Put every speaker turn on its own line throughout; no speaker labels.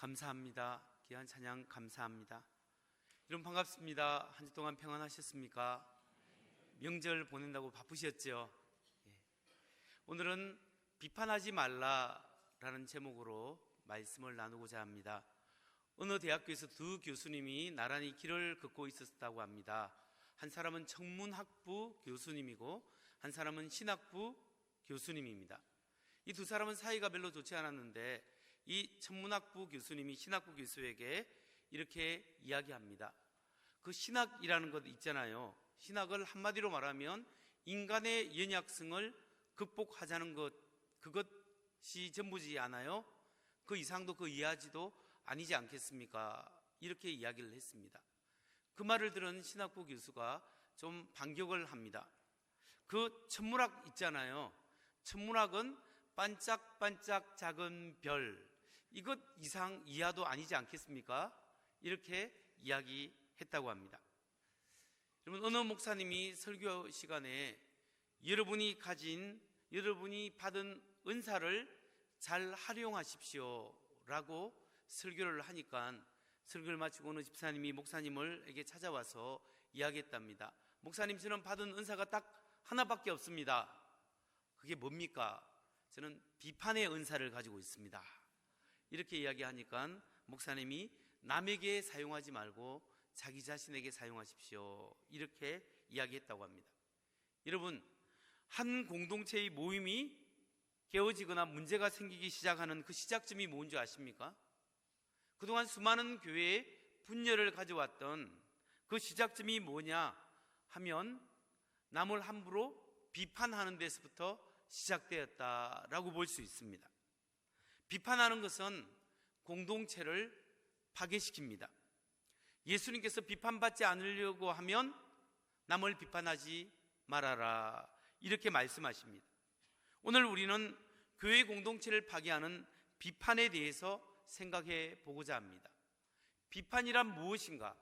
감사합니다. 귀한 찬양 감사합니다. 여러분 반갑습니다. 한 주 동안 평안하셨습니까? 명절 보낸다고 바쁘셨죠? 오늘은 비판하지 말라라는 제목으로 말씀을 나누고자 합니다. 어느 대학교에서 두 교수님이 나란히 길을 걷고 있었다고 합니다. 한 사람은 청문학부 교수님이고 한 사람은 신학부 교수님입니다. 이 두 사람은 사이가 별로 좋지 않았는데 이 천문학부 교수님이 신학부 교수에게 이렇게 이야기합니다. 그 신학이라는 것 있잖아요. 신학을 한마디로 말하면 인간의 연약성을 극복하자는 것, 그것이 전부지 않아요? 그 이상도 그 이하지도 아니지 않겠습니까? 이렇게 이야기를 했습니다. 그 말을 들은 신학부 교수가 좀 반격을 합니다. 그 천문학 있잖아요. 천문학은 반짝반짝 작은 별, 이것 이상 이하도 아니지 않겠습니까? 이렇게 이야기했다고 합니다. 여러분, 어느 목사님이 설교 시간에 여러분이 받은 은사를 잘 활용하십시오 라고 설교를 하니까 설교를 마치고 어느 집사님이 목사님에게 찾아와서 이야기했답니다. 목사님, 저는 받은 은사가 딱 하나밖에 없습니다. 그게 뭡니까? 저는 비판의 은사를 가지고 있습니다. 이렇게 이야기하니까 목사님이 남에게 사용하지 말고 자기 자신에게 사용하십시오, 이렇게 이야기했다고 합니다. 여러분, 한 공동체의 모임이 깨어지거나 문제가 생기기 시작하는 그 시작점이 뭔지 아십니까? 그동안 수많은 교회에 분열을 가져왔던 그 시작점이 뭐냐 하면 남을 함부로 비판하는 데서부터 시작되었다라고 볼 수 있습니다. 비판하는 것은 공동체를 파괴시킵니다. 예수님께서 비판받지 않으려고 하면 남을 비판하지 말아라, 이렇게 말씀하십니다. 오늘 우리는 교회 공동체를 파괴하는 비판에 대해서 생각해 보고자 합니다. 비판이란 무엇인가?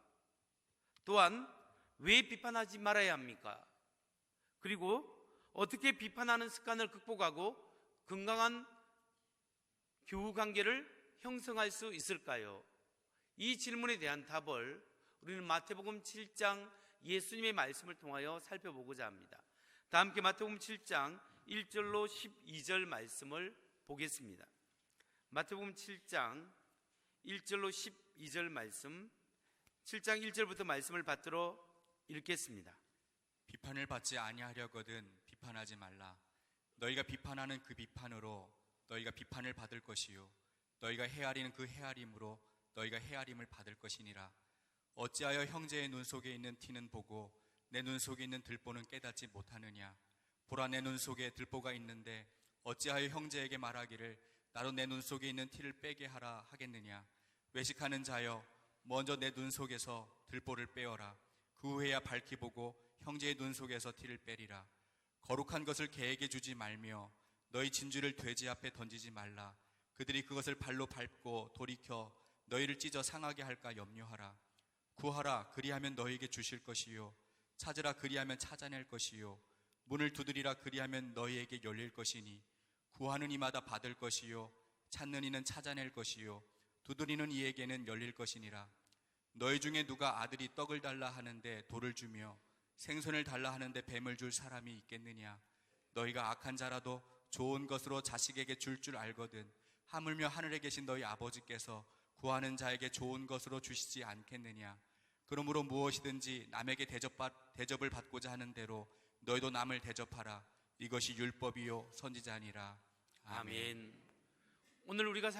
또한 왜 비판하지 말아야 합니까? 그리고 어떻게 비판하는 습관을 극복하고 건강한 교우 관계를 형성할 수 있을까요? 이 질문에 대한 답을 우리는 마태복음 7장 예수님의 말씀을 통하여 살펴보고자 합니다. 다 함께 마태복음 7장 1절로 12절 말씀을 보겠습니다. 마태복음 7장 1절로 12절 말씀, 7장 1절부터 말씀을 받들어 읽겠습니다.
비판을 받지 아니하려거든 비판하지 말라. 너희가 비판하는 그 비판으로 너희가 비판을 받을 것이요 너희가 헤아리는 그 헤아림으로 너희가 헤아림을 받을 것이니라. 어찌하여 형제의 눈 속에 있는 티는 보고 내 눈 속에 있는 들보는 깨닫지 못하느냐? 보라, 내 눈 속에 들보가 있는데 어찌하여 형제에게 말하기를 나로 내 눈 속에 있는 티를 빼게 하라 하겠느냐? 외식하는 자여, 먼저 내 눈 속에서 들보를 빼어라. 그 후에야 밝히 보고 형제의 눈 속에서 티를 빼리라. 거룩한 것을 개에게 주지 말며 너희 진주를 돼지 앞에 던지지 말라. 그들이 그것을 발로 밟고 돌이켜 너희를 찢어 상하게 할까 염려하라. 구하라, 그리하면 너희에게 주실 것이요 찾으라, 그리하면 찾아낼 것이요 문을 두드리라, 그리하면 너희에게 열릴 것이니 구하는 이마다 받을 것이요 찾는 이는 찾아낼 것이요 두드리는 이에게는 열릴 것이니라. 너희 중에 누가 아들이 떡을 달라 하는데 돌을 주며 생선을 달라 하는데 뱀을 줄 사람이 있겠느냐? 너희가 악한 자라도 좋은 것으로 자식에게 줄 알거든 하물며 하늘에 계신 너희 아버지께서 구하는 자에게 좋은 것으로 주시지 않겠느냐? 그러므로 무엇이든지 남에게 대접을 받고자 하는 대로 너희도 남을 대접하라. 이것이 율법이요 선지자니라.
아멘. 오늘 우리가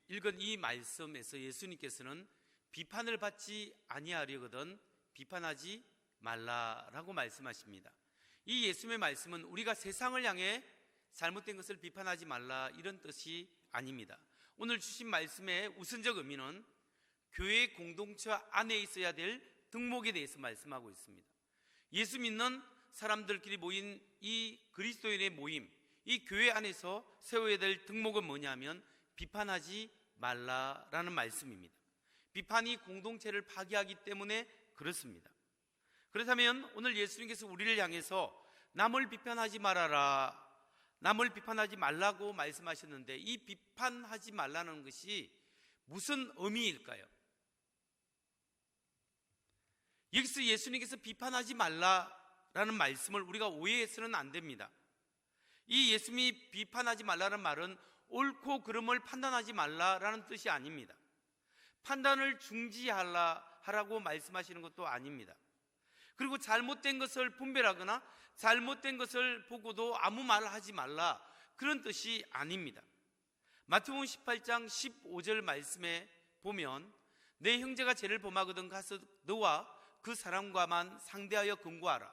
읽은 이 말씀에서 예수님께서는 비판을 받지 아니하려거든 비판하지 말라라고 말씀하십니다. 이 예수님의 말씀은 우리가 세상을 향해 잘못된 것을 비판하지 말라, 이런 뜻이 아닙니다. 오늘 주신 말씀의 우선적 의미는 교회 공동체 안에 있어야 될 덕목에 대해서 말씀하고 있습니다. 예수 믿는 사람들끼리 모인 이 그리스도인의 모임, 이 교회 안에서 세워야 될 덕목은 뭐냐면 비판하지 말라라는 말씀입니다. 비판이 공동체를 파괴하기 때문에 그렇습니다. 그렇다면 오늘 예수님께서 우리를 향해서 남을 비판하지 말아라, 남을 비판하지 말라고 말씀하셨는데, 이 비판하지 말라는 것이 무슨 의미일까요? 여기서 예수님께서 비판하지 말라라는 말씀을 우리가 오해해서는 안 됩니다. 이 예수님이 비판하지 말라는 말은 옳고 그름을 판단하지 말라라는 뜻이 아닙니다. 판단을 중지하라고 말씀하시는 것도 아닙니다. 그리고 잘못된 것을 분별하거나 잘못된 것을 보고도 아무 말 하지 말라, 그런 뜻이 아닙니다. 마태복음 18장 15절 말씀에 보면 내 형제가 죄를 범하거든 가서 너와 그 사람과만 상대하여 근거하라.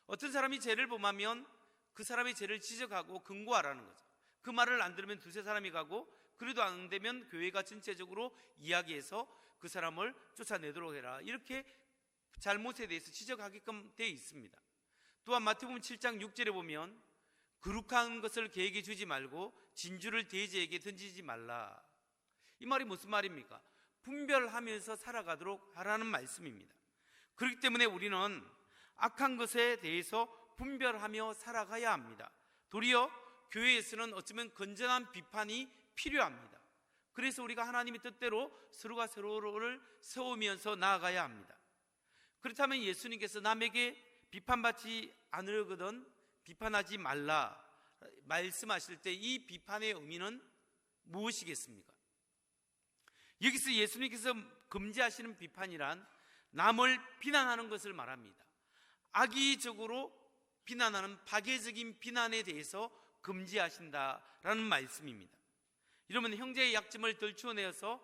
어떤 사람이 죄를 범하면 그 사람의 죄를 지적하고 근거하라는 거죠. 그 말을 안 들으면 두세 사람이 가고, 그래도 안 되면 교회가 전체적으로 이야기해서 그 사람을 쫓아내도록 해라, 이렇게 잘못에 대해서 지적하게끔 되어 있습니다. 또한 마태복음 7장 6절에 보면 거룩한 것을 개에게 주지 말고 진주를 돼지에게 던지지 말라. 이 말이 무슨 말입니까? 분별하면서 살아가도록 하라는 말씀입니다. 그렇기 때문에 우리는 악한 것에 대해서 분별하며 살아가야 합니다. 도리어 교회에서는 어쩌면 건전한 비판이 필요합니다. 그래서 우리가 하나님의 뜻대로 서로가 서로를 세우면서 나아가야 합니다. 그렇다면 예수님께서 남에게 비판받지 않으려거든 비판하지 말라 말씀하실 때 이 비판의 의미는 무엇이겠습니까? 여기서 예수님께서 금지하시는 비판이란 남을 비난하는 것을 말합니다. 악의적으로 비난하는 파괴적인 비난에 대해서 금지하신다라는 말씀입니다. 여러분, 형제의 약점을 들추어내어서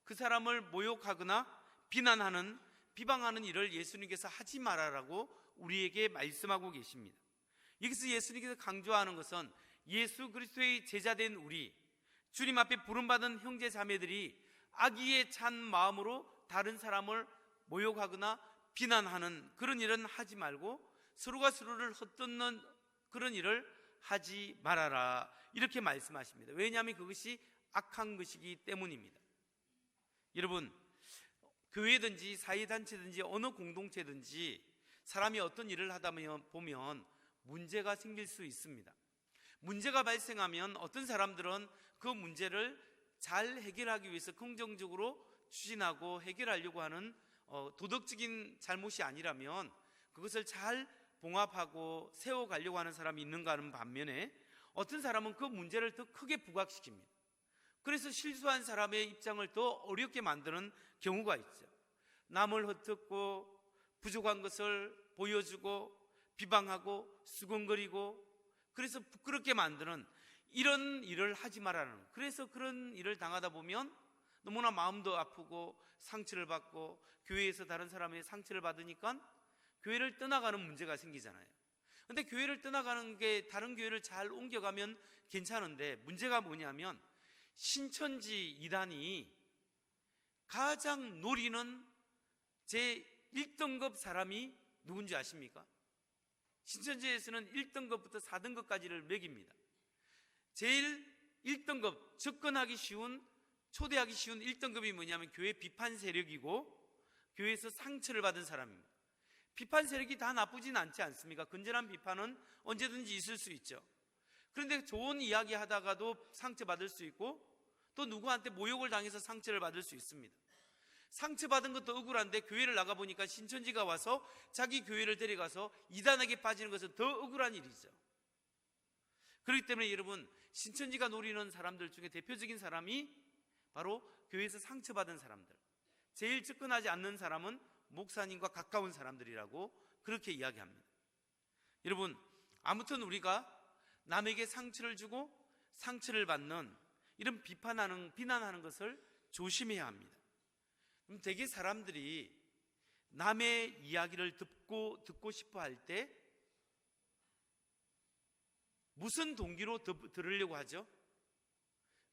그 사람을 모욕하거나 비난하는, 비방하는 일을 예수님께서 하지 말아라고 우리에게 말씀하고 계십니다. 여기서 예수님께서 강조하는 것은 예수 그리스도의 제자된 우리, 주님 앞에 부름받은 형제 자매들이 악의에 찬 마음으로 다른 사람을 모욕하거나 비난하는 그런 일은 하지 말고 서로가 서로를 헛뜯는 그런 일을 하지 말아라, 이렇게 말씀하십니다. 왜냐하면 그것이 악한 것이기 때문입니다. 여러분, 교회든지 사회단체든지 어느 공동체든지 사람이 어떤 일을 하다 보면 문제가 생길 수 있습니다. 문제가 발생하면 어떤 사람들은 그 문제를 잘 해결하기 위해서 긍정적으로 추진하고 해결하려고 하는 도덕적인 잘못이 아니라면 그것을 잘 봉합하고 세워가려고 하는 사람이 있는가 하는 반면에 어떤 사람은 그 문제를 더 크게 부각시킵니다. 그래서 실수한 사람의 입장을 더 어렵게 만드는 경우가 있죠. 남을 헛듣고 부족한 것을 보여주고 비방하고 수근거리고, 그래서 부끄럽게 만드는 이런 일을 하지 말라는 거예요. 그래서 그런 일을 당하다 보면 너무나 마음도 아프고 상처를 받고 교회에서 다른 사람의 상처를 받으니까 교회를 떠나가는 문제가 생기잖아요. 근데 교회를 떠나가는 게 다른 교회를 잘 옮겨가면 괜찮은데, 문제가 뭐냐면 신천지 이단이 가장 노리는 제 1등급 사람이 누군지 아십니까? 신천지에서는 1등급부터 4등급까지를 매깁니다. 제일 1등급, 접근하기 쉬운, 초대하기 쉬운 1등급이 뭐냐면 교회 비판 세력이고 교회에서 상처를 받은 사람입니다. 비판 세력이 다 나쁘진 않지 않습니까? 건전한 비판은 언제든지 있을 수 있죠. 그런데 좋은 이야기 하다가도 상처받을 수 있고 또 누구한테 모욕을 당해서 상처를 받을 수 있습니다. 상처받은 것도 억울한데 교회를 나가보니까 신천지가 와서 자기 교회를 데려가서 이단에게 빠지는 것은 더 억울한 일이죠. 그렇기 때문에 여러분, 신천지가 노리는 사람들 중에 대표적인 사람이 바로 교회에서 상처받은 사람들, 제일 접근하지 않는 사람은 목사님과 가까운 사람들이라고 그렇게 이야기합니다. 여러분, 아무튼 우리가 남에게 상처를 주고 상처를 받는 이런 비난하는 것을 조심해야 합니다. 그럼 대개 사람들이 남의 이야기를 듣고 싶어 할 때 무슨 동기로 들으려고 하죠?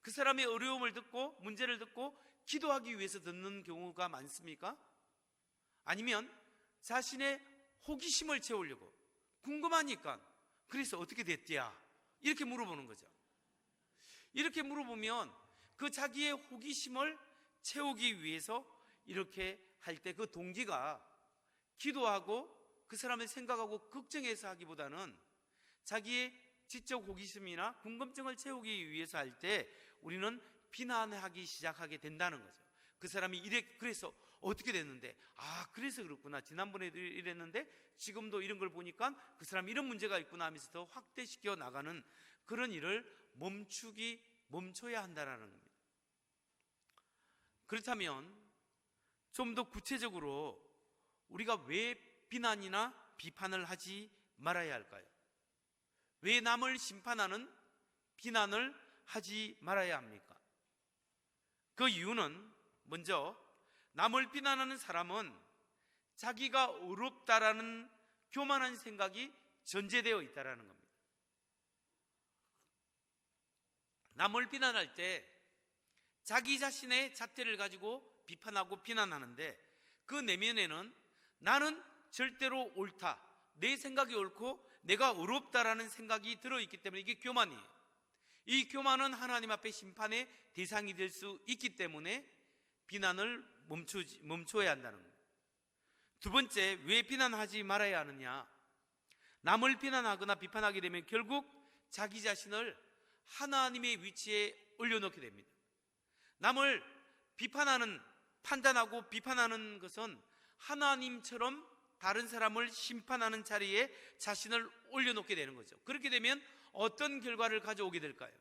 그 사람의 어려움을 듣고 문제를 듣고 기도하기 위해서 듣는 경우가 많습니까? 아니면 자신의 호기심을 채우려고, 궁금하니까, 그래서 어떻게 됐디야? 이렇게 물어보는 거죠. 이렇게 물어보면 그 자기의 호기심을 채우기 위해서 이렇게 할 때 그 동기가 기도하고 그 사람을 생각하고 걱정해서 하기보다는 자기의 지적 호기심이나 궁금증을 채우기 위해서 할 때 우리는 비난하기 시작하게 된다는 거죠. 그 사람이 그래서 어떻게 됐는데, 그래서 그렇구나, 지난번에도 이랬는데 지금도 이런 걸 보니까 그 사람 이런 문제가 있구나 하면서 더 확대시켜 나가는 그런 일을 멈춰야 한다는 겁니다. 그렇다면 좀 더 구체적으로 우리가 왜 비난이나 비판을 하지 말아야 할까요? 왜 남을 심판하는 비난을 하지 말아야 합니까? 그 이유는 먼저 남을 비난하는 사람은 자기가 어렵다라는 교만한 생각이 전제되어 있다는 겁니다. 남을 비난할 때 자기 자신의 잣대를 가지고 비판하고 비난하는데 그 내면에는 나는 절대로 옳다, 내 생각이 옳고 내가 어렵다라는 생각이 들어있기 때문에 이게 교만이에요. 이 교만은 하나님 앞에 심판의 대상이 될 수 있기 때문에 비난을 멈춰야 한다는 거예요. 두 번째, 왜 비난하지 말아야 하느냐? 남을 비난하거나 비판하게 되면 결국 자기 자신을 하나님의 위치에 올려놓게 됩니다. 남을 판단하고 비판하는 것은 하나님처럼 다른 사람을 심판하는 자리에 자신을 올려놓게 되는 거죠. 그렇게 되면 어떤 결과를 가져오게 될까요?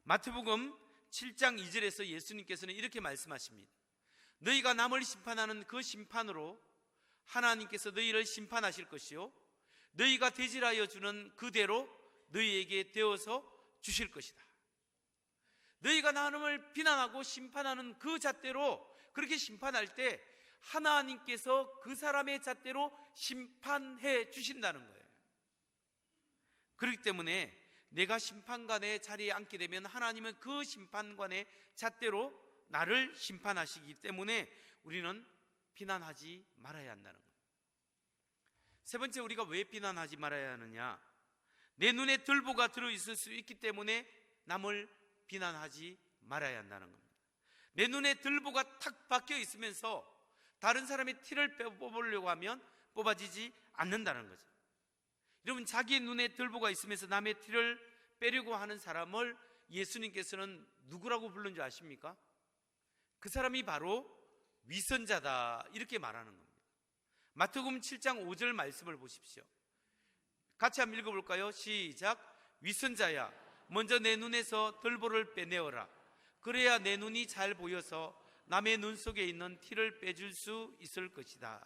마태복음 7장 2절에서 예수님께서는 이렇게 말씀하십니다. 너희가 남을 심판하는 그 심판으로 하나님께서 너희를 심판하실 것이요, 너희가 대질하여 주는 그대로 너희에게 되어서 주실 것이다. 너희가 남을 비난하고 심판하는 그 잣대로 그렇게 심판할 때 하나님께서 그 사람의 잣대로 심판해 주신다는 거예요. 그렇기 때문에 내가 심판관의 자리에 앉게 되면 하나님은 그 심판관의 잣대로 나를 심판하시기 때문에 우리는 비난하지 말아야 한다는 거예요. 세 번째, 우리가 왜 비난하지 말아야 하느냐? 내 눈에 들보가 들어있을 수 있기 때문에 남을 비난하지 말아야 한다는 겁니다. 내 눈에 들보가 탁 박혀 있으면서 다른 사람의 티를 뽑으려고 하면 뽑아지지 않는다는 거죠. 여러분, 자기 눈에 들보가 있으면서 남의 티를 빼려고 하는 사람을 예수님께서는 누구라고 부른 줄 아십니까? 그 사람이 바로 위선자다, 이렇게 말하는 겁니다. 마태복음 7장 5절 말씀을 보십시오. 같이 한번 읽어볼까요? 시작. 위선자야, 먼저 내 눈에서 들보를 빼내어라. 그래야 내 눈이 잘 보여서 남의 눈 속에 있는 티를 빼줄 수 있을 것이다.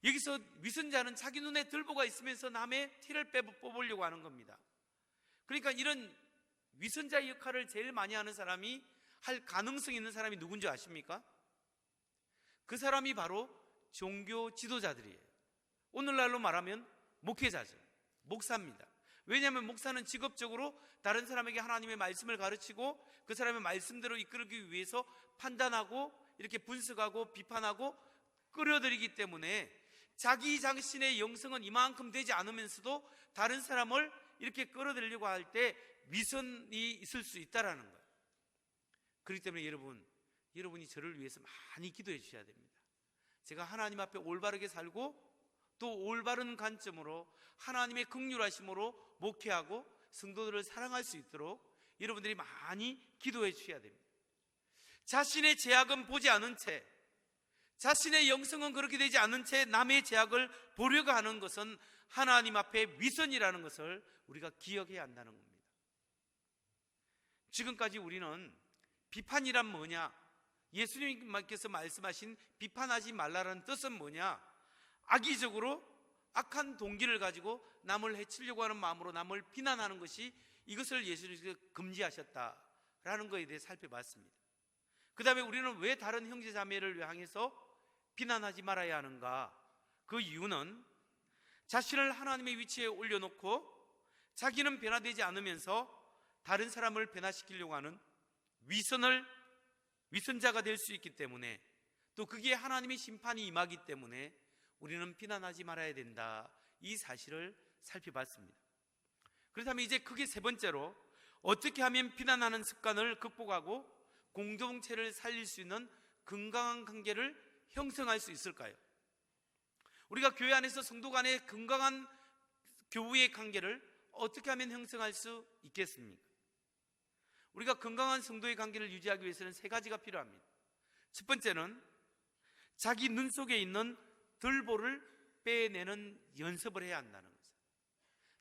여기서 위선자는 자기 눈에 들보가 있으면서 남의 티를 뽑으려고 하는 겁니다. 그러니까 이런 위선자 역할을 제일 많이 하는 사람이, 할 가능성이 있는 사람이 누군지 아십니까? 그 사람이 바로 종교 지도자들이에요. 오늘날로 말하면 목회자죠. 목사입니다. 왜냐하면 목사는 직업적으로 다른 사람에게 하나님의 말씀을 가르치고 그 사람의 말씀대로 이끌기 위해서 판단하고 이렇게 분석하고 비판하고 끌어들이기 때문에 자기 자신의 영성은 이만큼 되지 않으면서도 다른 사람을 이렇게 끌어들이려고 할 때 위선이 있을 수 있다는 거예요. 그렇기 때문에 여러분이 저를 위해서 많이 기도해 주셔야 됩니다. 제가 하나님 앞에 올바르게 살고 또 올바른 관점으로 하나님의 긍휼하심으로 목회하고 성도들을 사랑할 수 있도록 여러분들이 많이 기도해 주셔야 됩니다. 자신의 죄악은 보지 않은 채, 자신의 영성은 그렇게 되지 않은 채 남의 죄악을 보려고 하는 것은 하나님 앞에 위선이라는 것을 우리가 기억해야 한다는 겁니다. 지금까지 우리는 비판이란 뭐냐, 예수님께서 말씀하신 비판하지 말라는 뜻은 뭐냐, 악의적으로 악한 동기를 가지고 남을 해치려고 하는 마음으로 남을 비난하는 것이, 이것을 예수님께서 금지하셨다라는 것에 대해 살펴봤습니다. 그 다음에 우리는 왜 다른 형제 자매를 향해서 비난하지 말아야 하는가? 그 이유는 자신을 하나님의 위치에 올려놓고 자기는 변화되지 않으면서 다른 사람을 변화시키려고 하는 위선자가 될 수 있기 때문에, 또 그게 하나님의 심판이 임하기 때문에 우리는 비난하지 말아야 된다, 이 사실을 살펴봤습니다. 그렇다면 이제 그게 세 번째로, 어떻게 하면 비난하는 습관을 극복하고 공동체를 살릴 수 있는 건강한 관계를 형성할 수 있을까요? 우리가 교회 안에서 성도 간의 건강한 교우의 관계를 어떻게 하면 형성할 수 있겠습니까? 우리가 건강한 성도의 관계를 유지하기 위해서는 세 가지가 필요합니다. 첫 번째는 자기 눈 속에 있는 들보를 빼내는 연습을 해야 한다는 거죠.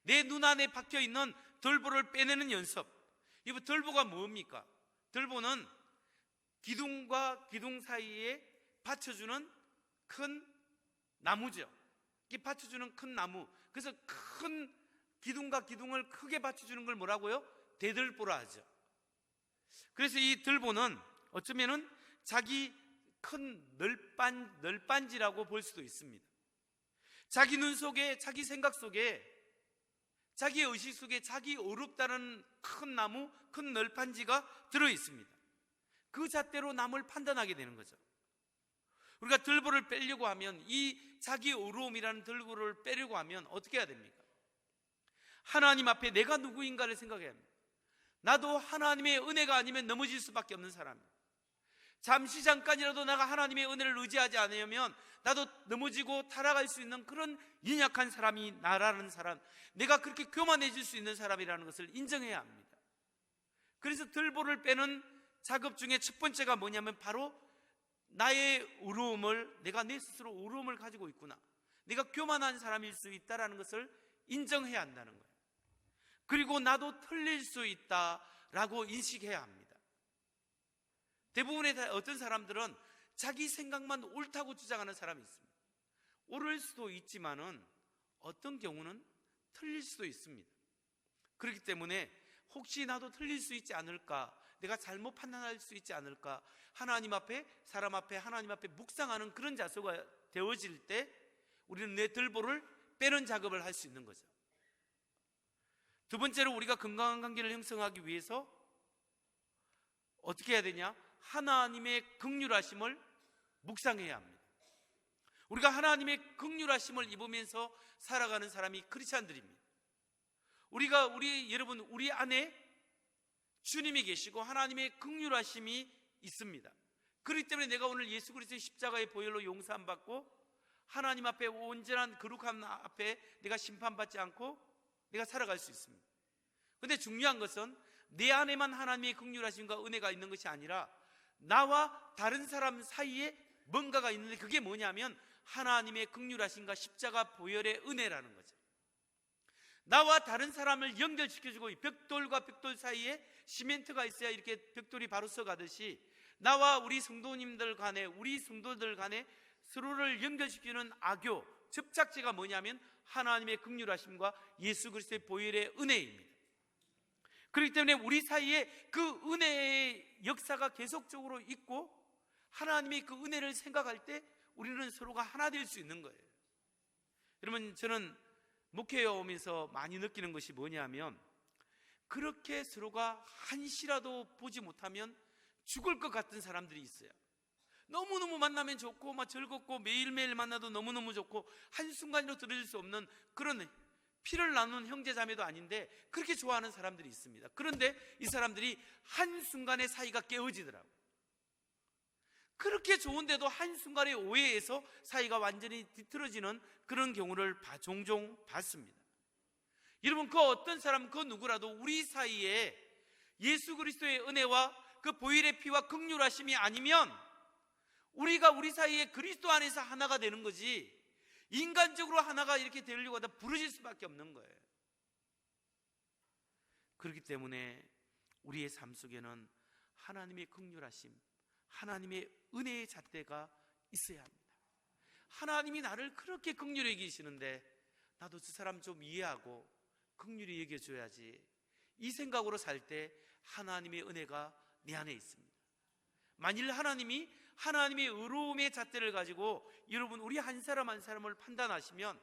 내 눈 안에 박혀 있는 들보를 빼내는 연습. 이 들보가 뭡니까? 들보는 기둥과 기둥 사이에 받쳐주는 큰 나무죠. 이 받쳐주는 큰 나무. 그래서 큰 기둥과 기둥을 크게 받쳐주는 걸 뭐라고요? 대들보라 하죠. 그래서 이 들보는 어쩌면은 자기 큰 널빤지라고 볼 수도 있습니다. 자기 눈 속에, 자기 생각 속에, 자기 의식 속에 자기 어렵다는 큰 나무, 큰 널빤지가 들어 있습니다. 그 잣대로 남을 판단하게 되는 거죠. 우리가 들보를 빼려고 하면, 이 자기 어려움이라는 들보를 빼려고 하면 어떻게 해야 됩니까? 하나님 앞에 내가 누구인가를 생각해야 합니다. 나도 하나님의 은혜가 아니면 넘어질 수밖에 없는 사람이에요. 잠시 잠깐이라도 내가 하나님의 은혜를 의지하지 않으면 나도 넘어지고 타락할 수 있는 그런 연약한 사람이 나라는 사람, 내가 그렇게 교만해질 수 있는 사람이라는 것을 인정해야 합니다. 그래서 들보를 빼는 작업 중에 첫 번째가 뭐냐면 바로 나의 어려움을, 내가 내 스스로 어려움을 가지고 있구나, 내가 교만한 사람일 수 있다는 것을 인정해야 한다는 거예요. 그리고 나도 틀릴 수 있다라고 인식해야 합니다. 대부분의 어떤 사람들은 자기 생각만 옳다고 주장하는 사람이 있습니다. 옳을 수도 있지만은 어떤 경우는 틀릴 수도 있습니다. 그렇기 때문에 혹시 나도 틀릴 수 있지 않을까, 내가 잘못 판단할 수 있지 않을까, 하나님 앞에, 사람 앞에, 하나님 앞에 묵상하는 그런 자세가 되어질 때 우리는 내 들보를 빼는 작업을 할 수 있는 거죠. 두 번째로 우리가 건강한 관계를 형성하기 위해서 어떻게 해야 되냐? 하나님의 긍휼하심을 묵상해야 합니다. 우리가 하나님의 긍휼하심을 입으면서 살아가는 사람이 크리스찬들입니다. 여러분, 우리 안에 주님이 계시고 하나님의 긍휼하심이 있습니다. 그렇기 때문에 내가 오늘 예수 그리스도의 십자가의 보혈로 용서함 받고 하나님 앞에 온전한 거룩함 앞에 내가 심판받지 않고 내가 살아갈 수 있습니다. 그런데 중요한 것은 내 안에만 하나님의 긍휼하심과 은혜가 있는 것이 아니라 나와 다른 사람 사이에 뭔가가 있는데, 그게 뭐냐면 하나님의 긍휼하심과 십자가 보혈의 은혜라는 거죠. 나와 다른 사람을 연결시켜주고, 벽돌과 벽돌 사이에 시멘트가 있어야 이렇게 벽돌이 바로 서가듯이 나와 우리 성도님들 간에, 우리 성도들 간에 서로를 연결시키는 악교, 접착제가 뭐냐면 하나님의 긍휼하심과 예수 그리스도의 보혈의 은혜입니다. 그렇기 때문에 우리 사이에 그 은혜의 역사가 계속적으로 있고, 하나님의 그 은혜를 생각할 때 우리는 서로가 하나 될 수 있는 거예요. 여러분, 저는 목회에 오면서 많이 느끼는 것이 뭐냐면, 그렇게 서로가 한시라도 보지 못하면 죽을 것 같은 사람들이 있어요. 너무너무 만나면 좋고 막 즐겁고 매일매일 만나도 너무너무 좋고 한순간도 들어질 수 없는 그런 피를 나누는 형제자매도 아닌데 그렇게 좋아하는 사람들이 있습니다. 그런데 이 사람들이 한순간에 사이가 깨어지더라고요. 그렇게 좋은데도 한순간의 오해에서 사이가 완전히 뒤틀어지는 그런 경우를 종종 봤습니다. 여러분, 그 어떤 사람, 그 누구라도 우리 사이에 예수 그리스도의 은혜와 그 보혈의 피와 긍휼하심이 아니면 우리가 우리 사이에 그리스도 안에서 하나가 되는 거지, 인간적으로 하나가 이렇게 되려고 하다 부러질 수밖에 없는 거예요. 그렇기 때문에 우리의 삶 속에는 하나님의 긍휼하심, 하나님의 은혜의 잣대가 있어야 합니다. 하나님이 나를 그렇게 긍휼히 여기시는데 나도 저 사람 좀 이해하고 긍휼히 여겨줘야지, 이 생각으로 살 때 하나님의 은혜가 내 안에 있습니다. 만일 하나님이 하나님의 의로움의 잣대를 가지고 여러분 우리 한 사람 한 사람을 판단하시면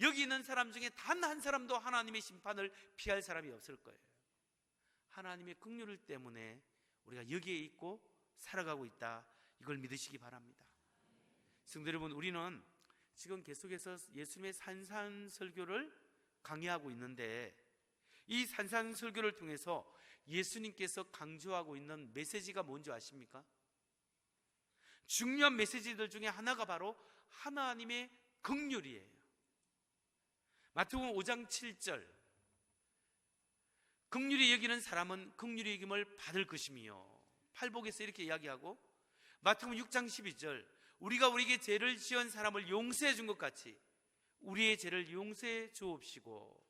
여기 있는 사람 중에 단 한 사람도 하나님의 심판을 피할 사람이 없을 거예요. 하나님의 긍휼 때문에 우리가 여기에 있고 살아가고 있다, 이걸 믿으시기 바랍니다. 성도 여러분, 우리는 지금 계속해서 예수님의 산산설교를 강의하고 있는데, 이 산산설교를 통해서 예수님께서 강조하고 있는 메시지가 뭔지 아십니까? 중요한 메시지들 중에 하나가 바로 하나님의 긍휼이에요. 마태복음 5장 7절, 긍휼히 여기는 사람은 긍휼히 여김을 받을 것이며, 팔복에서 이렇게 이야기하고, 마태복음 6장 12절, 우리가 우리에게 죄를 지은 사람을 용서해 준 것 같이 우리의 죄를 용서해 주옵시고,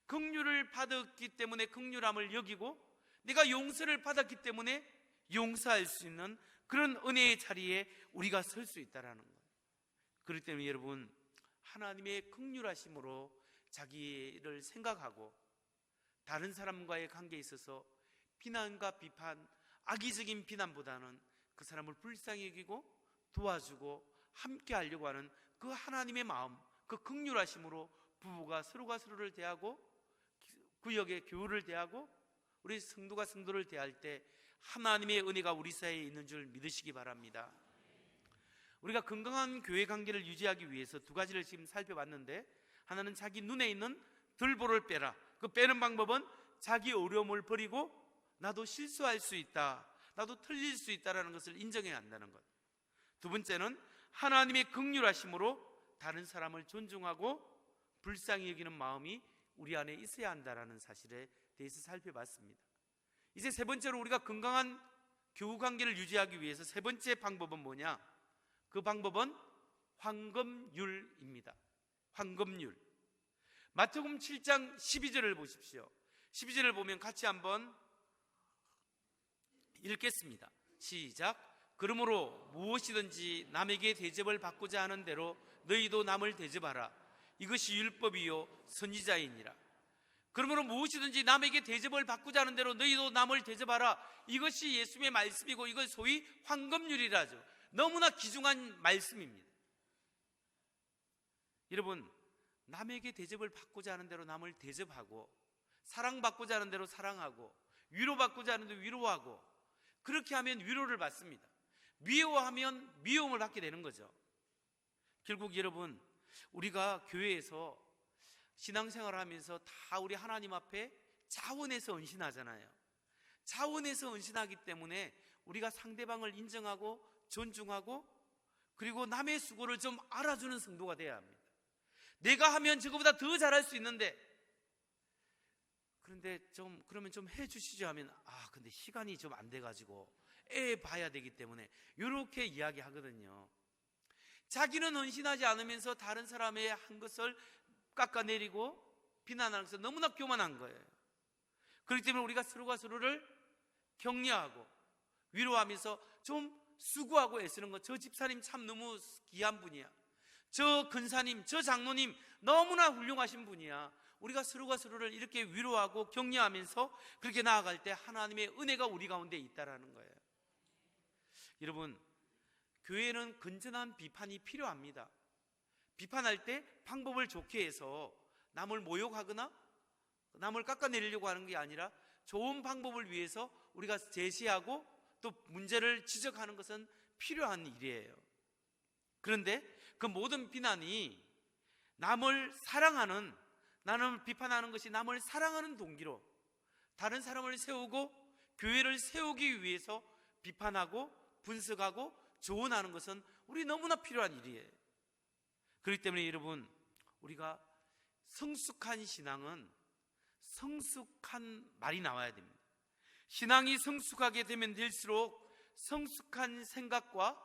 긍휼을 받았기 때문에 긍휼함을 여기고, 내가 용서를 받았기 때문에 용서할 수 있는 그런 은혜의 자리에 우리가 설 수 있다는 거예요. 그렇기 때문에 여러분, 하나님의 긍휼하심으로 자기를 생각하고 다른 사람과의 관계에 있어서 비난과 비판, 악의적인 비난보다는 그 사람을 불쌍히 여기고 도와주고 함께 하려고 하는 그 하나님의 마음, 그 긍휼하심으로 부부가 서로가 서로를 대하고, 구역의 교우를 대하고, 우리 성도가 성도를 대할 때 하나님의 은혜가 우리 사이에 있는 줄 믿으시기 바랍니다. 우리가 건강한 교회 관계를 유지하기 위해서 두 가지를 지금 살펴봤는데, 하나는 자기 눈에 있는 들보를 빼라. 그 빼는 방법은 자기 어려움을 버리고 나도 실수할 수 있다, 나도 틀릴 수 있다는 것을 인정해야 한다는 것. 두 번째는 하나님의 긍휼하심으로 다른 사람을 존중하고 불쌍히 여기는 마음이 우리 안에 있어야 한다는 사실에 대해서 살펴봤습니다. 이제 세 번째로 우리가 건강한 교우 관계를 유지하기 위해서 세 번째 방법은 뭐냐? 그 방법은 황금률입니다. 황금률. 마태복음 7장 12절을 보십시오. 12절을 보면 같이 한번 읽겠습니다. 시작. 그러므로 무엇이든지 남에게 대접을 받고자 하는 대로 너희도 남을 대접하라. 이것이 율법이요 선지자이니라. 그러므로 무엇이든지 남에게 대접을 받고자 하는 대로 너희도 남을 대접하라. 이것이 예수님의 말씀이고, 이걸 소위 황금률이라죠. 너무나 귀중한 말씀입니다. 여러분, 남에게 대접을 받고자 하는 대로 남을 대접하고, 사랑받고자 하는 대로 사랑하고, 위로받고자 하는 대로 위로하고, 그렇게 하면 위로를 받습니다. 미워하면 미움을 받게 되는 거죠. 결국 여러분, 우리가 교회에서 신앙생활을 하면서 다 우리 하나님 앞에 자원해서 헌신하잖아요. 자원해서 헌신하기 때문에 우리가 상대방을 인정하고 존중하고, 그리고 남의 수고를 좀 알아주는 성도가 돼야 합니다. 내가 하면 저거보다 더 잘할 수 있는데, 그런데 그러면 좀 해주시죠 하면, 근데 시간이 좀 안 돼가지고 애 봐야 되기 때문에, 이렇게 이야기하거든요. 자기는 헌신하지 않으면서 다른 사람의 한 것을 깎아내리고 비난하는 것은 너무나 교만한 거예요. 그렇기 때문에 우리가 서로가 서로를 격려하고 위로하면서 좀 수고하고 애쓰는 것. 저 집사님 참 너무 귀한 분이야, 저 근사님, 저 장로님 너무나 훌륭하신 분이야. 우리가 서로가 서로를 이렇게 위로하고 격려하면서 그렇게 나아갈 때 하나님의 은혜가 우리 가운데 있다라는 거예요. 여러분, 교회는 건전한 비판이 필요합니다. 비판할 때 방법을 좋게 해서 남을 모욕하거나 남을 깎아내리려고 하는 게 아니라 좋은 방법을 위해서 우리가 제시하고 또 문제를 지적하는 것은 필요한 일이에요. 그런데 그 모든 비난이 남을 사랑하는, 나는 비판하는 것이 남을 사랑하는 동기로 다른 사람을 세우고 교회를 세우기 위해서 비판하고 분석하고 조언하는 것은 우리 너무나 필요한 일이에요. 그렇기 때문에 여러분, 우리가 성숙한 신앙은 성숙한 말이 나와야 됩니다. 신앙이 성숙하게 되면 될수록 성숙한 생각과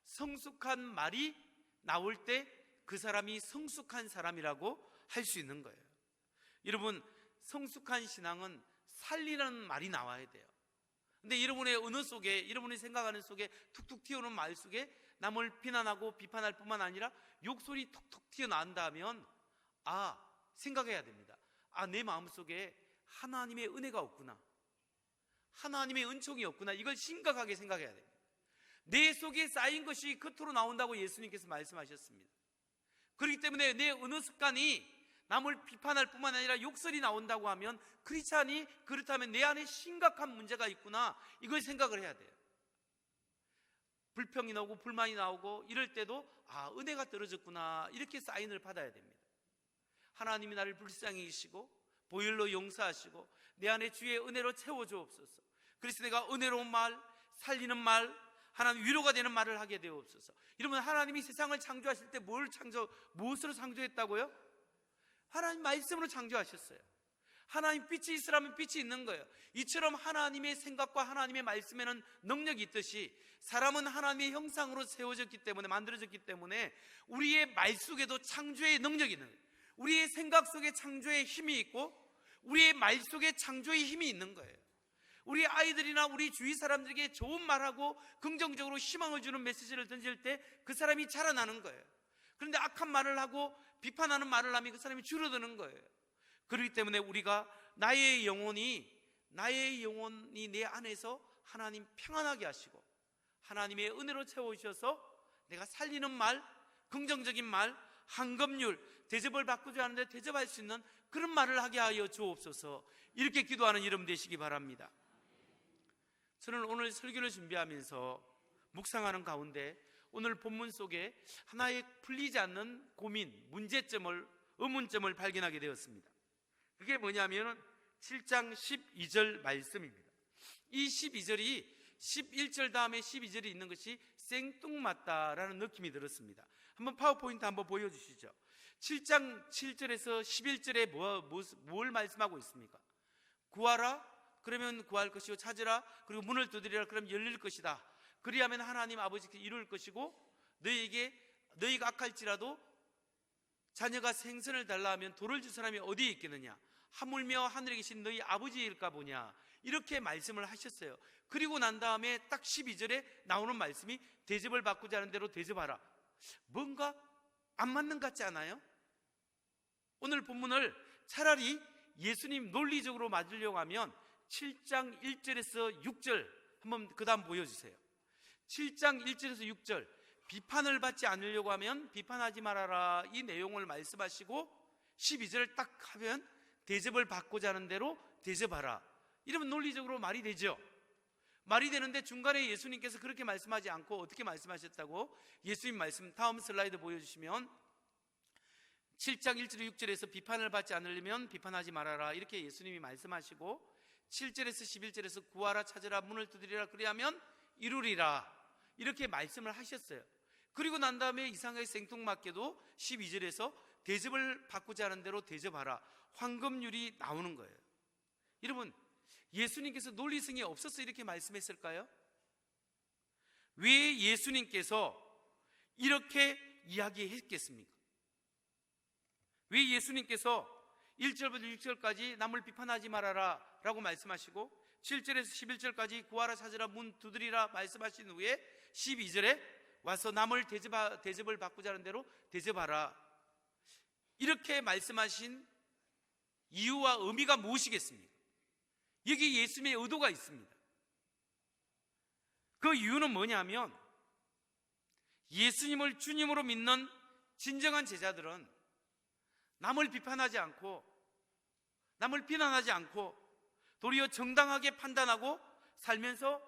성숙한 말이 나올 때 그 사람이 성숙한 사람이라고 할 수 있는 거예요. 여러분, 성숙한 신앙은 살리라는 말이 나와야 돼요. 근데 여러분의 언어 속에, 여러분이 생각하는 속에 툭툭 튀어오는 말 속에 남을 비난하고 비판할 뿐만 아니라 욕설이 툭툭 튀어나온다면 생각해야 됩니다. 내 마음속에 하나님의 은혜가 없구나, 하나님의 은총이 없구나. 이걸 심각하게 생각해야 됩니다. 내 속에 쌓인 것이 겉으로 나온다고 예수님께서 말씀하셨습니다. 그렇기 때문에 내 언어 습관이 남을 비판할 뿐만 아니라 욕설이 나온다고 하면 크리스찬이 그렇다면 내 안에 심각한 문제가 있구나, 이걸 생각을 해야 돼요. 불평이 나오고 불만이 나오고 이럴 때도 은혜가 떨어졌구나, 이렇게 사인을 받아야 됩니다. 하나님이 나를 불쌍히 여기시고 보혈로 용서하시고 내 안에 주의 은혜로 채워주옵소서. 그래서 내가 은혜로운 말, 살리는 말, 하나님 위로가 되는 말을 하게 되옵소서. 여러분, 하나님이 세상을 창조하실 때 무엇으로 창조했다고요? 하나님 말씀으로 창조하셨어요. 하나님 빛이 있으라면 빛이 있는 거예요. 이처럼 하나님의 생각과 하나님의 말씀에는 능력이 있듯이 사람은 하나님의 형상으로 세워졌기 때문에, 만들어졌기 때문에 우리의 말 속에도 창조의 능력이 있는 거예요. 우리의 생각 속에 창조의 힘이 있고 우리의 말 속에 창조의 힘이 있는 거예요. 우리 아이들이나 우리 주위 사람들에게 좋은 말하고 긍정적으로 희망을 주는 메시지를 던질 때 그 사람이 자라나는 거예요. 그런데 악한 말을 하고 비판하는 말을 하면 그 사람이 줄어드는 거예요. 그렇기 때문에 우리가 나의 영혼이 내 안에서 하나님 평안하게 하시고 하나님의 은혜로 채워주셔서 내가 살리는 말, 긍정적인 말, 한금률, 대접을 받고자 하는데 대접할 수 있는 그런 말을 하게 하여 주옵소서. 이렇게 기도하는 여러분 되시기 바랍니다. 저는 오늘 설교를 준비하면서 묵상하는 가운데 오늘 본문 속에 하나의 풀리지 않는 고민, 문제점을, 의문점을 발견하게 되었습니다. 그게 뭐냐면 7장 12절 말씀입니다. 이 12절이 11절 다음에 12절이 있는 것이 생뚱맞다라는 느낌이 들었습니다. 한번 파워포인트 한번 보여주시죠. 7장 7절에서 11절에 뭘 말씀하고 있습니까? 구하라, 그러면 구할 것이요, 찾으라, 그리고 문을 두드리라, 그러면 열릴 것이다. 그리하면 하나님 아버지께 이룰 것이고, 너희가 악할지라도 자녀가 생선을 달라 하면 돌을 줄 사람이 어디에 있겠느냐? 하물며 하늘에 계신 너희 아버지일까 보냐. 이렇게 말씀을 하셨어요. 그리고 난 다음에 딱 12절에 나오는 말씀이 대접을 받고자 하는 대로 대접하라. 뭔가 안 맞는 것 같지 않아요? 오늘 본문을 차라리 예수님 논리적으로 맞으려고 하면 7장 1절에서 6절 한번 그 다음 보여주세요. 7장 1절에서 6절, 비판을 받지 않으려고 하면 비판하지 말아라, 이 내용을 말씀하시고 12절을 딱 하면 대접을 받고자 하는 대로 대접하라. 이러면 논리적으로 말이 되죠. 말이 되는데 중간에 예수님께서 그렇게 말씀하지 않고 어떻게 말씀하셨다고? 예수님 말씀 다음 슬라이드 보여주시면 7장 1절 6절에서 비판을 받지 않으려면 비판하지 말아라, 이렇게 예수님이 말씀하시고 7절에서 11절에서 구하라, 찾으라, 문을 두드리라, 그리하면 이루리라, 이렇게 말씀을 하셨어요. 그리고 난 다음에 이상하게 생뚱맞게도 12절에서 대접을 받고자 하는 대로 대접하라, 황금률이 나오는 거예요. 여러분, 예수님께서 논리성이 없어서 이렇게 말씀했을까요? 왜 예수님께서 이렇게 이야기했겠습니까? 왜 예수님께서 1절부터 6절까지 남을 비판하지 말아라 라고 말씀하시고 7절에서 11절까지 구하라, 찾으라, 문 두드리라 말씀하신 후에 12절에 와서 남을 대접을 받고자 하는 대로 대접하라, 이렇게 말씀하신 이유와 의미가 무엇이겠습니까? 여기 예수님의 의도가 있습니다. 그 이유는 뭐냐면 예수님을 주님으로 믿는 진정한 제자들은 남을 비판하지 않고 남을 비난하지 않고 도리어 정당하게 판단하고 살면서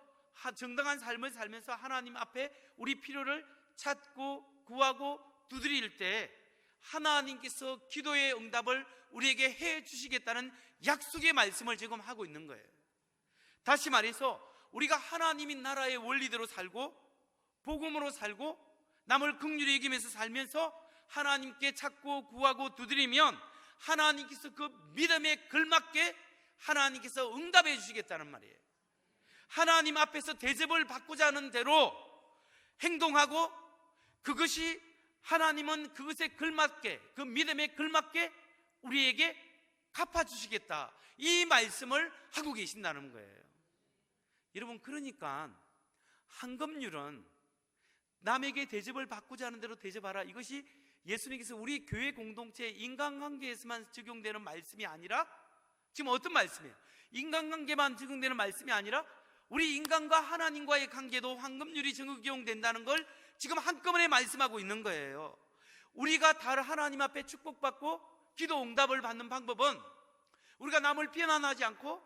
정당한 삶을 살면서 하나님 앞에 우리 필요를 찾고 구하고 두드릴 때 하나님께서 기도의 응답을 우리에게 해 주시겠다는 약속의 말씀을 지금 하고 있는 거예요. 다시 말해서 우리가 하나님의 나라의 원리대로 살고 복음으로 살고 남을 긍휼히 여기면서 살면서 하나님께 찾고 구하고 두드리면 하나님께서 그 믿음에 걸맞게 하나님께서 응답해 주시겠다는 말이에요. 하나님 앞에서 대접을 받고자 하는 대로 행동하고 그것이 하나님은 그것에 걸맞게, 그 믿음에 걸맞게 우리에게 갚아주시겠다, 이 말씀을 하고 계신다는 거예요. 여러분, 그러니까 황금률은 남에게 대접을 받고자 하는 대로 대접하라, 이것이 예수님께서 우리 교회 공동체 인간관계에서만 적용되는 말씀이 아니라 지금 어떤 말씀이에요? 인간관계만 적용되는 말씀이 아니라 우리 인간과 하나님과의 관계도 황금률이 적용된다는 걸 지금 한꺼번에 말씀하고 있는 거예요. 우리가 다 하나님 앞에 축복받고 기도 응답을 받는 방법은 우리가 남을 비난하지 않고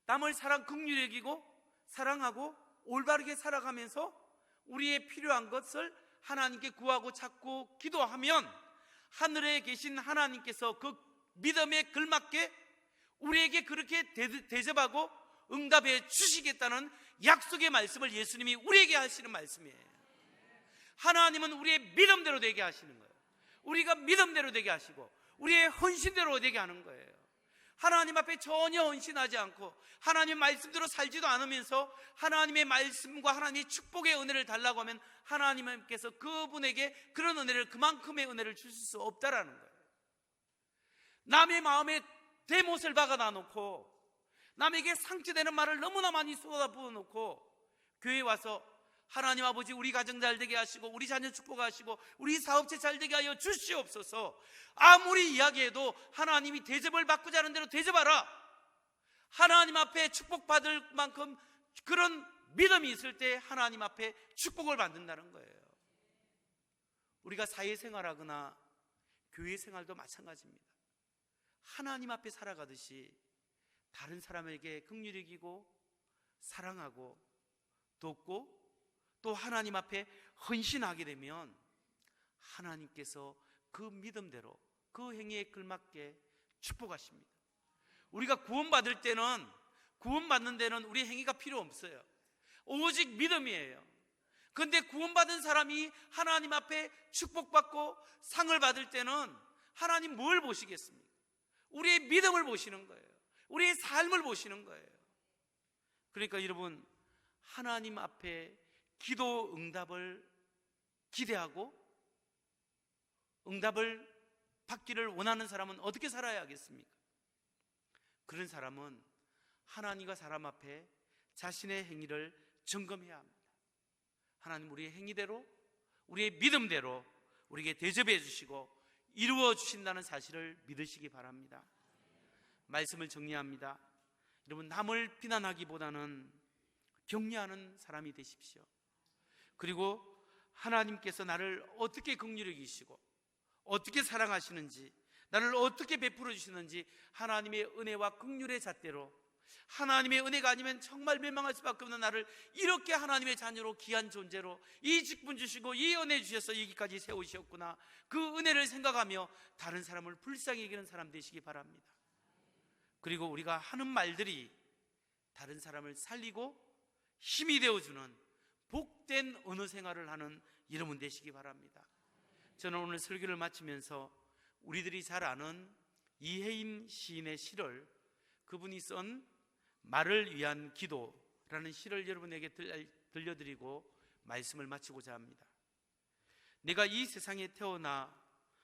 남을 긍휼히 여기고 사랑하고 올바르게 살아가면서 우리의 필요한 것을 하나님께 구하고 찾고 기도하면 하늘에 계신 하나님께서 그 믿음에 걸맞게 우리에게 그렇게 대접하고 응답해 주시겠다는 약속의 말씀을 예수님이 우리에게 하시는 말씀이에요. 하나님은 우리의 믿음대로 되게 하시는 거예요. 우리가 믿음대로 되게 하시고 우리의 헌신대로 되게 하는 거예요. 하나님 앞에 전혀 헌신하지 않고 하나님의 말씀대로 살지도 않으면서 하나님의 말씀과 하나님의 축복의 은혜를 달라고 하면 하나님께서 그분에게 그런 은혜를, 그만큼의 은혜를 주실 수 없다라는 거예요. 남의 마음에 대못을 박아놔 놓고 남에게 상처되는 말을 너무나 많이 쏟아부어 놓고 교회에 와서 하나님 아버지 우리 가정 잘되게 하시고 우리 자녀 축복하시고 우리 사업체 잘되게 하여 주시옵소서, 아무리 이야기해도 하나님이 대접을 받고자 하는 대로 대접하라, 하나님 앞에 축복받을 만큼 그런 믿음이 있을 때 하나님 앞에 축복을 받는다는 거예요. 우리가 사회생활하거나 교회생활도 마찬가지입니다. 하나님 앞에 살아가듯이 다른 사람에게 긍휼히 여기고 사랑하고 돕고 또 하나님 앞에 헌신하게 되면 하나님께서 그 믿음대로 그 행위에 걸맞게 축복하십니다. 우리가 구원받을 때는, 구원받는 데는 우리 행위가 필요 없어요. 오직 믿음이에요. 그런데 구원받은 사람이 하나님 앞에 축복받고 상을 받을 때는 하나님 뭘 보시겠습니까? 우리의 믿음을 보시는 거예요. 우리의 삶을 보시는 거예요. 그러니까 여러분, 하나님 앞에 기도 응답을 기대하고 응답을 받기를 원하는 사람은 어떻게 살아야 하겠습니까? 그런 사람은 하나님과 사람 앞에 자신의 행위를 점검해야 합니다. 하나님 우리의 행위대로, 우리의 믿음대로 우리에게 대접해 주시고 이루어 주신다는 사실을 믿으시기 바랍니다. 말씀을 정리합니다. 여러분, 남을 비난하기보다는 격려하는 사람이 되십시오. 그리고 하나님께서 나를 어떻게 긍휼히 여기시고 어떻게 사랑하시는지, 나를 어떻게 베풀어 주시는지 하나님의 은혜와 긍휼의 잣대로, 하나님의 은혜가 아니면 정말 멸망할 수밖에 없는 나를 이렇게 하나님의 자녀로 귀한 존재로 이 직분 주시고 이 은혜 주셔서 여기까지 세우셨구나, 그 은혜를 생각하며 다른 사람을 불쌍히 여기는 사람 되시기 바랍니다. 그리고 우리가 하는 말들이 다른 사람을 살리고 힘이 되어주는 복된 언어 생활을 하는 여러분 되시기 바랍니다. 저는 오늘 설교를 마치면서 우리들이 잘 아는 이혜임 시인의 시를, 그분이 쓴 말을 위한 기도라는 시를 여러분에게 들려드리고 말씀을 마치고자 합니다. 내가 이 세상에 태어나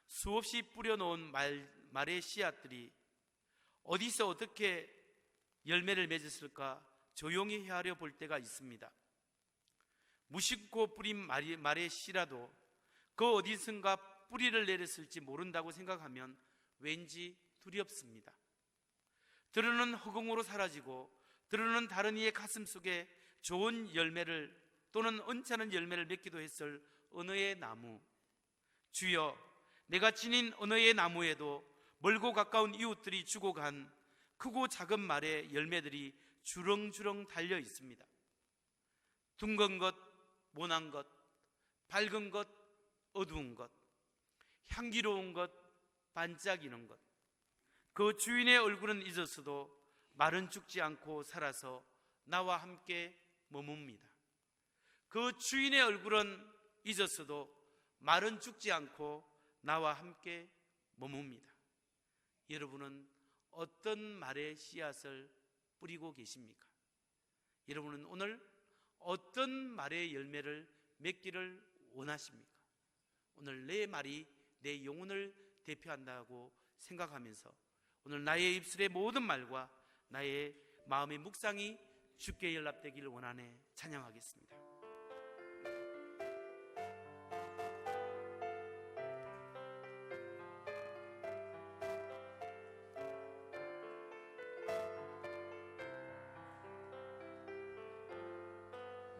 수없이 뿌려놓은 말의 씨앗들이 어디서 어떻게 열매를 맺었을까 조용히 헤아려 볼 때가 있습니다. 무심코 뿌린 말의 씨라도 그 어디선가 뿌리를 내렸을지 모른다고 생각하면 왠지 두렵습니다. 들으는 허공으로 사라지고 들으는 다른 이의 가슴 속에 좋은 열매를 또는 언짢은 열매를 맺기도 했을 언어의 나무, 주여, 내가 지닌 언어의 나무에도 멀고 가까운 이웃들이 주고 간 크고 작은 말의 열매들이 주렁주렁 달려 있습니다. 둥근 것, 모난 것, 밝은 것, 어두운 것, 향기로운 것, 반짝이는 것, 그 주인의 얼굴은 잊었어도 말은 죽지 않고 살아서 나와 함께 머뭅니다. 그 주인의 얼굴은 잊었어도 말은 죽지 않고 나와 함께 머뭅니다. 여러분은 어떤 말의 씨앗을 뿌리고 계십니까? 여러분은 오늘 어떤 말의 열매를 맺기를 원하십니까? 오늘 내 말이 내 영혼을 대표한다고 생각하면서 오늘 나의 입술의 모든 말과 나의 마음의 묵상이 주께 연락되기를 원하네 찬양하겠습니다.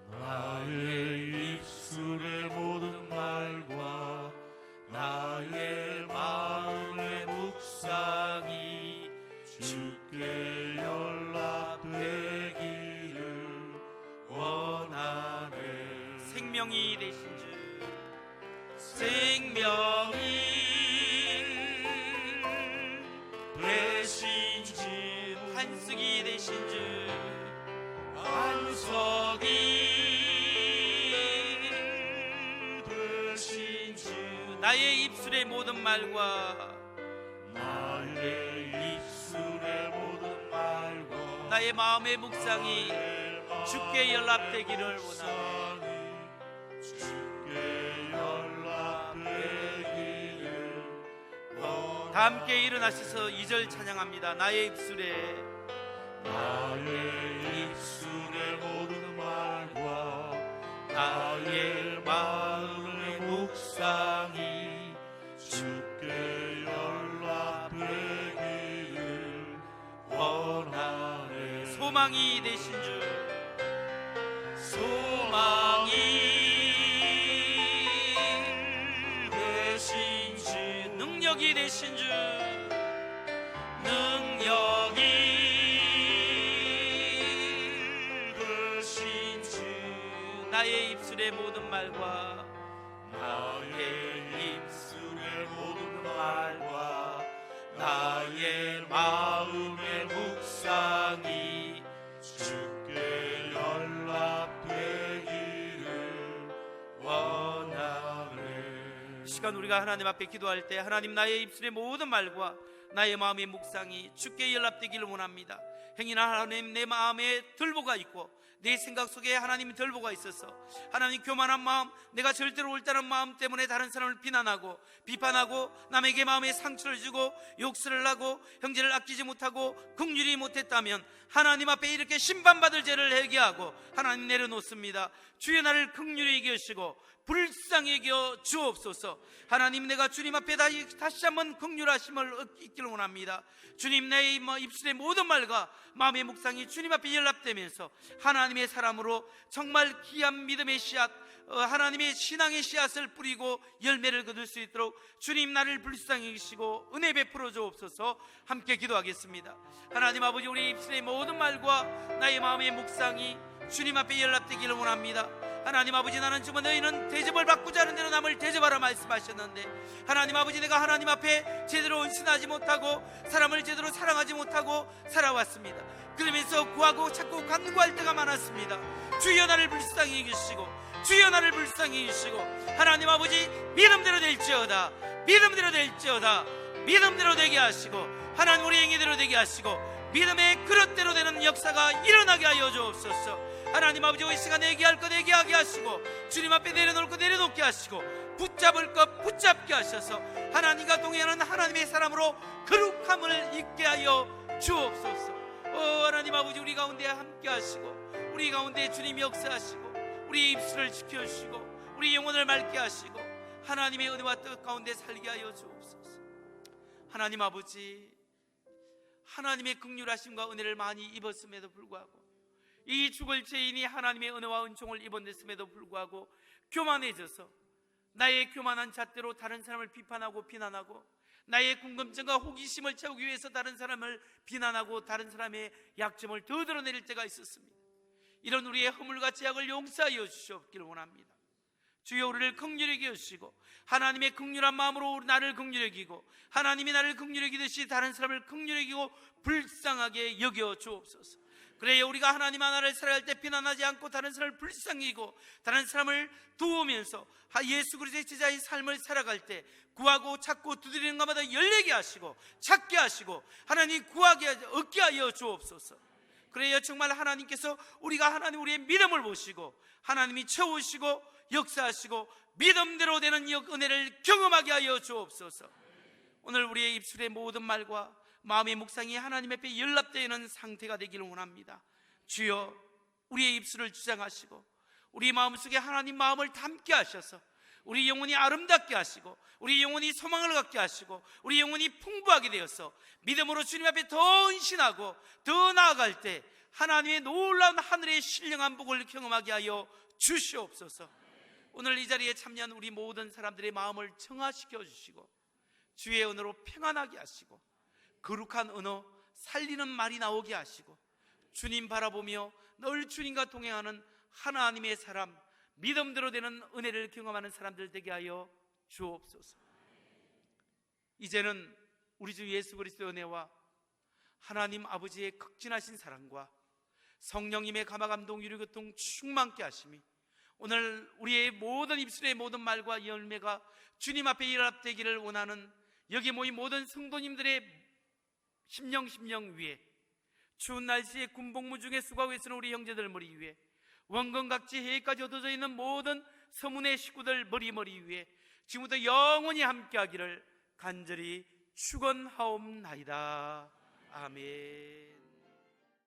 나의 입술의 모든 말과 나의 마음의 묵상이 주께 연락되기를 원하네.
생명이 되신 주, 생명이
되신 주,
한석이 되신 주,
반석이 되신 주,
나의 입술의 모든 말과
나의 입술의
나의 마음의 묵상이 주께 연락되기를 원하네.
주께 연락되기를 원하네.
다 함께 일어나셔서 2절 찬양합니다. 나의 입술에
나의 입술의 모든 말과
나의 마음의 묵상이
주께 연락되기를 원하네.
소망이 되신 주, 소망이 되신 주, 능력이 되신 주, 능력이 되신 주, 나의 입술의 모든 말과
나의 입술의 모든 말과 나의 마음의 묵상이 주께 연락되기를 원하네.
이 시간 우리가 하나님 앞에 기도할 때 하나님 나의 입술의 모든 말과 나의 마음의 묵상이 주께 연락되기를 원합니다. 행여나 하나님 내 마음에 들보가 있고 내 생각 속에 하나님이 들보가 있어서 하나님 교만한 마음, 내가 절대로 옳다는 마음 때문에 다른 사람을 비난하고 비판하고 남에게 마음에 상처를 주고 욕설을 하고 형제를 아끼지 못하고 긍휼히 못했다면 하나님 앞에 이렇게 심판받을 죄를 회개하고 하나님 내려놓습니다. 주여 나를 긍휼히 여기시고 불쌍히 여겨 주옵소서. 하나님 내가 주님 앞에 다시 한번 긍휼하심을 얻기를 원합니다. 주님 내 입술의 모든 말과 마음의 묵상이 주님 앞에 연락되면서 하나님의 사람으로 정말 귀한 믿음의 씨앗, 하나님의 신앙의 씨앗을 뿌리고 열매를 거둘 수 있도록 주님 나를 불쌍히 여기시고 은혜 베풀어 주옵소서. 함께 기도하겠습니다. 하나님 아버지, 우리 입술의 모든 말과 나의 마음의 묵상이 주님 앞에 연락되기를 원합니다. 하나님 아버지, 나는 주면 너희는 대접을 받고자 하는 대로 남을 대접하라 말씀하셨는데 하나님 아버지, 내가 하나님 앞에 제대로 헌신하지 못하고 사람을 제대로 사랑하지 못하고 살아왔습니다. 그러면서 구하고 찾고 간구할 때가 많았습니다. 주여 나를 불쌍히 여기시고 주여 나를 불쌍히 여기시고 하나님 아버지, 믿음대로 될지어다, 믿음대로 될지어다, 믿음대로 되게 하시고 하나님 우리 행위대로 되게 하시고 믿음의 그릇대로 되는 역사가 일어나게 하여 주옵소서. 하나님 아버지, 이 시간에 얘기할 것 얘기하게 하시고 주님 앞에 내려놓을 것 내려놓게 하시고 붙잡을 것 붙잡게 하셔서 하나님과 동행하는 하나님의 사람으로 거룩함을 잊게 하여 주옵소서. 하나님 아버지, 우리 가운데 함께 하시고 우리 가운데 주님이 역사하시고 우리 입술을 지켜주시고 우리 영혼을 맑게 하시고 하나님의 은혜와 뜻 가운데 살게 하여 주옵소서. 하나님 아버지, 하나님의 긍휼하심과 은혜를 많이 입었음에도 불구하고 이 죽을 죄인이 하나님의 은혜와 은총을 입어냈음에도 불구하고 교만해져서 나의 교만한 잣대로 다른 사람을 비판하고 비난하고 나의 궁금증과 호기심을 채우기 위해서 다른 사람을 비난하고 다른 사람의 약점을 더 드러낼 때가 있었습니다. 이런 우리의 허물과 죄악을 용서하여 주시옵기를 원합니다. 주여 우리를 긍휼히 여기시고 하나님의 긍휼한 마음으로 나를 긍휼히 여기고 하나님이 나를 긍휼히 여기듯이 다른 사람을 긍휼히 여기고 불쌍하게 여겨 주옵소서. 그래야 우리가 하나님 하나를 살아갈 때 비난하지 않고 다른 사람을 불쌍히 여기고 다른 사람을 도우면서 예수 그리스도의 제자의 삶을 살아갈 때 구하고 찾고 두드리는 것마다 열리게 하시고 찾게 하시고 하나님 구하게 얻게 하여 주옵소서. 그래야 정말 하나님께서 우리가 하나님 우리의 믿음을 보시고 하나님이 채우시고 역사하시고 믿음대로 되는 은혜를 경험하게 하여 주옵소서. 오늘 우리의 입술의 모든 말과 마음의 묵상이 하나님 앞에 연락되어 있는 상태가 되기를 원합니다. 주여 우리의 입술을 주장하시고 우리 마음속에 하나님 마음을 담게 하셔서 우리 영혼이 아름답게 하시고 우리 영혼이 소망을 갖게 하시고 우리 영혼이 풍부하게 되어서 믿음으로 주님 앞에 더 헌신하고 더 나아갈 때 하나님의 놀라운 하늘의 신령한 복을 경험하게 하여 주시옵소서. 오늘 이 자리에 참여한 우리 모든 사람들의 마음을 청아시켜 주시고 주의 언어로 평안하게 하시고 거룩한 언어, 살리는 말이 나오게 하시고 주님 바라보며 늘 주님과 동행하는 하나님의 사람, 믿음대로 되는 은혜를 경험하는 사람들 되게 하여 주옵소서. 이제는 우리 주 예수 그리스도의 은혜와 하나님 아버지의 극진하신 사랑과 성령님의 감화감동 유리교통 충만케 하심이 오늘 우리의 모든 입술의 모든 말과 열매가 주님 앞에 일합되기를 원하는 여기 모인 모든 성도님들의 심령 위에 추운 날씨에 군복무 중에 수고하고 있는 우리 형제들 머리 위에, 원건각지 해까지 흩어져 있는 모든 서문의 식구들 머리 위에 지금부터 영원히 함께하기를 간절히 축원하옵나이다. 아멘.